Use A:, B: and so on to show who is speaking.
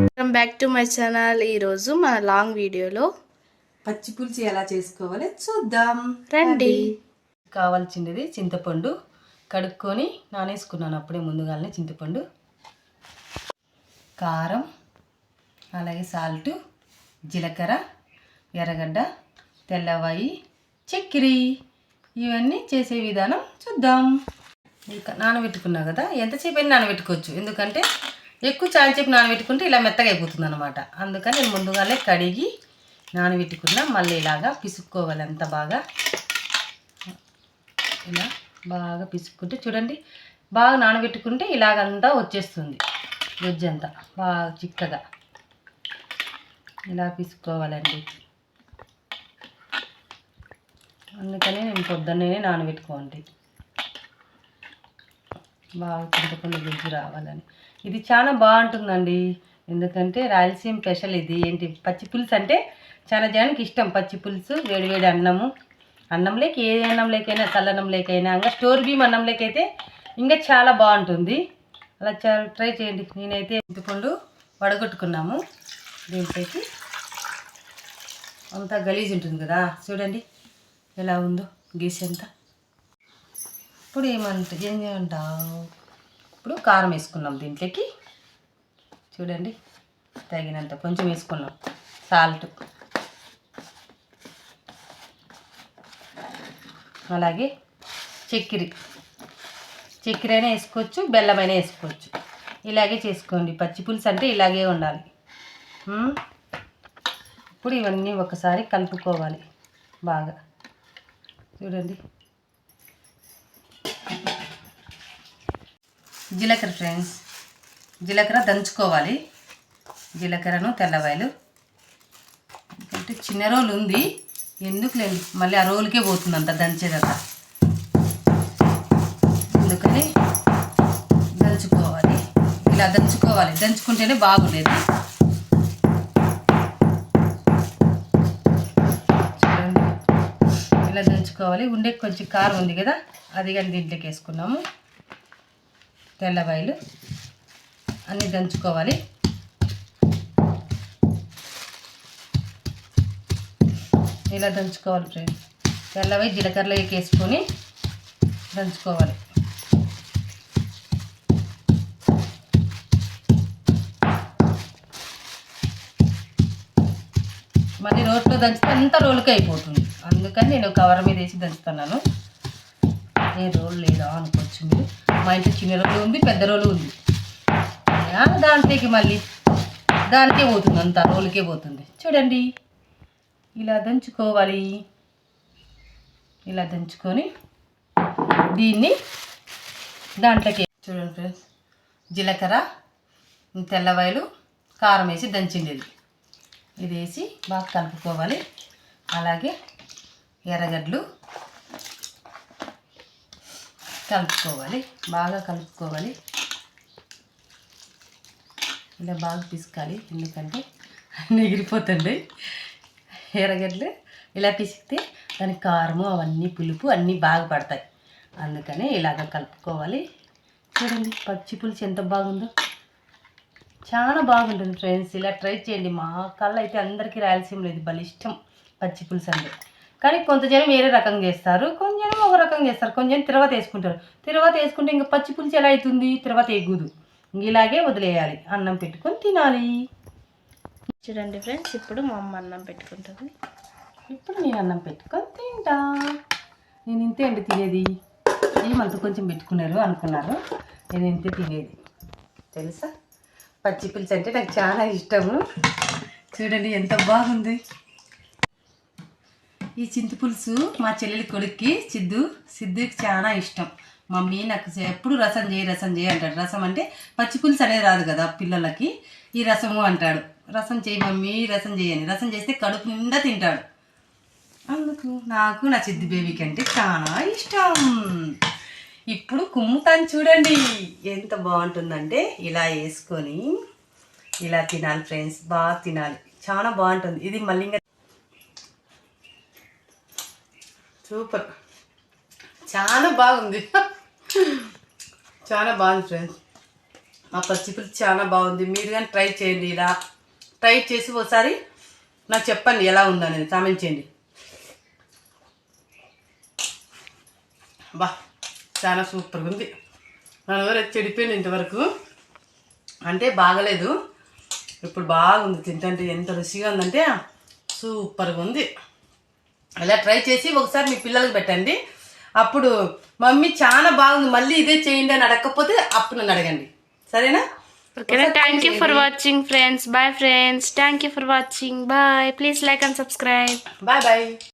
A: Welcome back to my channel. ఈరోజు మన long వీడియోలో
B: పచ్చి పులుసు ఎలా చేసుకోవాలో చూద్దాం
A: రండి.
B: కావాల్సినది చింతపండు కడుక్కొని నానేసుకున్నాను అప్పుడే ముందుగానే. చింతపండు, కారం, అలాగే సాల్ట్, జీలకర్ర, ఎర్రగడ్డ, తెల్లవాయి, చక్కెర. ఇవన్నీ చేసే విధానం చూద్దాం. ఇంకా నానబెట్టుకున్నా కదా, ఎంతసేపు అయినా నానబెట్టుకోవచ్చు. ఎందుకంటే ఎక్కువ చాలాసేపు నానబెట్టుకుంటే ఇలా మెత్తగా అయిపోతుంది అనమాట. అందుకని నేను ముందుగానే కడిగి నానబెట్టుకున్నా. మళ్ళీ ఇలాగా పిసుక్కోవాలి. అంత బాగా ఇలా బాగా పిసుక్కుంటే చూడండి, బాగా నానబెట్టుకుంటే ఇలాగంతా వచ్చేస్తుంది. గొజ్జంతా బాగా చిక్కగా ఇలా పిసుకోవాలండి. అందుకని నేను పొద్దున్నే నానబెట్టుకోండి, బాగా చింతపండు గుజ్జు రావాలని. ఇది చాలా బాగుంటుందండి. ఎందుకంటే రాయలసీమ స్పెషల్ ఇది. ఏంటి పచ్చి పులుసు అంటే చాలా జనానికి ఇష్టం. పచ్చి పులుసు వేడివేడి అన్నం లేక, ఏ అన్నం లేకైనా, చల్లన్నం లేకైనా, ఇంకా స్టోర్ బియ్యం అన్నం లేకైతే ఇంకా చాలా బాగుంటుంది. అలా ట్రై చేయండి. నేనైతే చింతపండు వడగొట్టుకున్నాము. దీంట్లోకి అంతా గలీజ్ ఉంటుంది కదా, చూడండి ఎలా ఉందో గీసి అంతా. ఇప్పుడు ఏం చేయంటావు? ఇప్పుడు కారం వేసుకున్నాం దీంట్లోకి. చూడండి తగినంత కొంచెం వేసుకున్నాం. సాల్ట్, అలాగే చక్కెర అయినా వేసుకోవచ్చు, బెల్లమైనా వేసుకోవచ్చు. ఇలాగే చేసుకోండి. పచ్చి పులుసు అంటే ఇలాగే ఉండాలి. ఇప్పుడు ఇవన్నీ ఒకసారి కలుపుకోవాలి బాగా. చూడండి, జీలకర్ర ఫ్రెండ్స్, జీలకర్ర దంచుకోవాలి. జీలకర్రను, తెల్లవాయలు. ఎందుకంటే చిన్న రోలు ఉంది, ఎందుకు లేదు మళ్ళీ ఆ రోలుకే పోతుంది అంత దంచేదంతా. అందుకని దంచుకోవాలి. ఇలా దంచుకోవాలి, దంచుకుంటేనే బాగుండేది. చూడండి ఇలా దంచుకోవాలి. ఉండే కొంచెం కారం ఉంది కదా, అది కానీ దీంట్లోకి వేసుకున్నాము. తెల్లవాయలు అన్నీ దంచుకోవాలి. ఇలా దంచుకోవాలి ఫ్రెండ్స్. తెల్లవాయి జీలకర్రలోకి వేసుకొని దంచుకోవాలి. మళ్ళీ రోట్లో దంచితే అంతా రోలుకే అయిపోతుంది. అందుకని నేను కవర్ మీద వేసి దంచుతున్నాను. ఏ రోలు లేదా అనుకోవచ్చు మీరు. మా ఇంట్లో చిన్న రోలు ఉంది, పెద్ద రోలు ఉంది. దాంట్లోకి మళ్ళీ దానికే పోతుంది, అంతా రోలుకే పోతుంది. చూడండి ఇలా దంచుకోవాలి. ఇలా దంచుకొని దీన్ని దాంట్లోకి చూడండి ఫ్రెండ్స్, జీలకర్ర, తెల్లవాయలు, కారం వేసి దంచిండేది ఇది వేసి బాగా కలుపుకోవాలి. అలాగే ఎర్రగడ్డలు కలుపుకోవాలి, బాగా కలుపుకోవాలి. ఇలా బాగా పిసుకాలి, ఎందుకంటే ఎగిరిపోతుంది. ఎర్రగడ్డలు ఇలా పిసికితే దానికి కారము, అవన్నీ పులుపు అన్నీ బాగా పడతాయి. అందుకని ఇలాగ కలుపుకోవాలి. చూడండి పచ్చి పులుసు ఎంత బాగుందో, చాలా బాగుంటుంది ఫ్రెండ్స్. ఇలా ట్రై చేయండి. మా కళ్ళ అయితే అందరికీ రాయలసీమలో ఇది భలే ఇష్టం పచ్చి పులుసు అంటే. కానీ కొంతజనం వేరే రకం చేస్తారు, కొంచెం ఒక రకం చేస్తారు, కొంచెం తిరువాత వేసుకుంటారు. తిరువాత వేసుకుంటే ఇంకా పచ్చి పులుసు ఎలా అవుతుంది? తిరువాత ఎగ్గుదు. ఇలాగే వదిలేయాలి, అన్నం పెట్టుకొని తినాలి.
A: చూడండి ఫ్రెండ్స్, ఇప్పుడు మా అమ్మ అన్నం పెట్టుకుంటుంది.
B: ఇప్పుడు నేను అన్నం పెట్టుకొని తింటా. నేను ఇంతే అండి తినేది. ఏమంత కొంచెం పెట్టుకున్నారు అనుకున్నారు, నేను ఇంతే తినేది. తెలుసా, పచ్చి పులుసు అంటే నాకు చాలా ఇష్టము. చూడండి ఎంత బాగుంది. ఈ చింతపులుసు మా చెల్లెలి కొడుక్కి సిద్ధుకి చాలా ఇష్టం. మమ్మీ నాకు ఎప్పుడు రసం చేయి అంటాడు. రసం అంటే పచ్చి పులుసు అనేది రాదు కదా పిల్లలకి, ఈ రసము అంటాడు. రసం చేయి మమ్మీ, రసం చేయని. రసం చేస్తే కడుపు నిండా తింటాడు. అందుకు నాకు నా సిద్ధు బేబీకి అంటే చాలా ఇష్టం. ఇప్పుడు కుమ్ముతాను చూడండి ఎంత బాగుంటుందంటే. ఇలా వేసుకొని ఇలా తినాలి ఫ్రెండ్స్, బాగా తినాలి, చాలా బాగుంటుంది ఇది. మళ్ళీ ఇంకా సూపర్, చాలా బాగుంది.
C: చాలా బాగుంది ఫ్రెండ్స్. మా పచ్చిపులుసు చాలా బాగుంది. మీరు కానీ ట్రై చేయండి. ఇలా ట్రై చేసి ఒకసారి నాకు చెప్పండి ఎలా ఉందనేది కామెంట్ చేయండి. బా చాలా సూపర్గా ఉంది. నా ఎవరు చెడిపోయింది ఇంతవరకు, అంటే బాగలేదు. ఇప్పుడు బాగుంది, తింటే ఎంత రుచిగా ఉందంటే సూపర్గా ఉంది. ఇలా ట్రై చేసి ఒకసారి మీ పిల్లలకి పెట్టండి. అప్పుడు మమ్మీ చాలా బాగుంది మళ్ళీ ఇదే చేయండి అని అడగకపోతే అప్పుడు నన్ను అడగండి, సరేనా?
A: Okay, thank you for watching, friends. Bye, friends. Thank you for watching. Bye. Please like and subscribe.
C: Bye bye.